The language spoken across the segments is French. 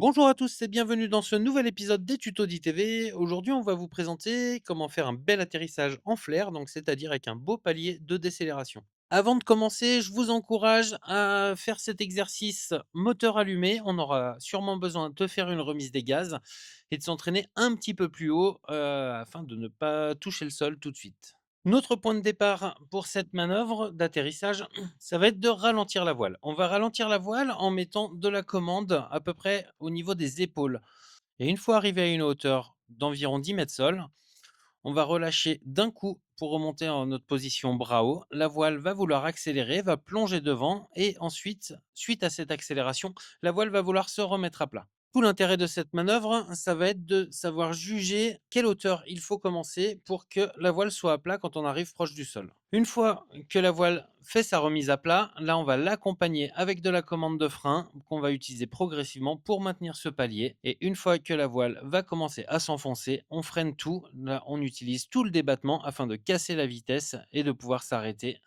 Bonjour à tous et bienvenue dans ce nouvel épisode des tutos d'ITV. Aujourd'hui, on va vous présenter comment faire un bel atterrissage en flair, donc c'est-à-dire avec un beau palier de décélération. Avant de commencer, je vous encourage à faire cet exercice moteur allumé. On aura sûrement besoin de faire une remise des gaz et de s'entraîner un petit peu plus haut afin de ne pas toucher le sol tout de suite. Notre point de départ pour cette manœuvre d'atterrissage, ça va être de ralentir la voile. On va ralentir la voile en mettant de la commande à peu près au niveau des épaules. Et une fois arrivé à une hauteur d'environ 10 mètres sol, on va relâcher d'un coup pour remonter en notre position bras haut. La voile va vouloir accélérer, va plonger devant et ensuite, suite à cette accélération, la voile va vouloir se remettre à plat. Tout l'intérêt de cette manœuvre, ça va être de savoir juger quelle hauteur il faut commencer pour que la voile soit à plat quand on arrive proche du sol. Une fois que la voile fait sa remise à plat, là on va l'accompagner avec de la commande de frein qu'on va utiliser progressivement pour maintenir ce palier. Et une fois que la voile va commencer à s'enfoncer, on freine tout. Là on utilise tout le débattement afin de casser la vitesse et de pouvoir s'arrêter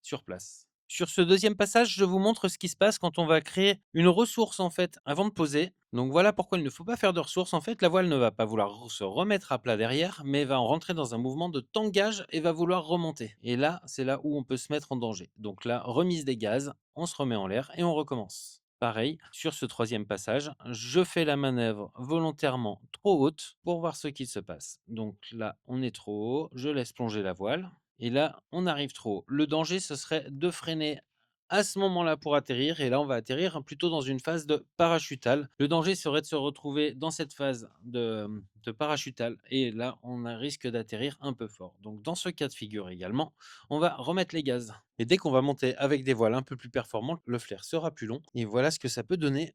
sur place. Sur ce deuxième passage, je vous montre ce qui se passe quand on va créer une ressource en fait avant de poser. Donc voilà pourquoi il ne faut pas faire de ressource. En fait, la voile ne va pas vouloir se remettre à plat derrière, mais va en rentrer dans un mouvement de tangage et va vouloir remonter. Et là, c'est là où on peut se mettre en danger. Donc là, remise des gaz, on se remet en l'air et on recommence. Pareil, sur ce troisième passage, je fais la manœuvre volontairement trop haute pour voir ce qui se passe. Donc là, on est trop haut, je laisse plonger la voile. Et là, on arrive trop haut. Le danger, ce serait de freiner à ce moment-là pour atterrir. Et là, on va atterrir plutôt dans une phase de parachutale. Le danger serait de se retrouver dans cette phase de parachutale. Et là, on a risque d'atterrir un peu fort. Donc, dans ce cas de figure également, on va remettre les gaz. Et dès qu'on va monter avec des voiles un peu plus performantes, le flair sera plus long. Et voilà ce que ça peut donner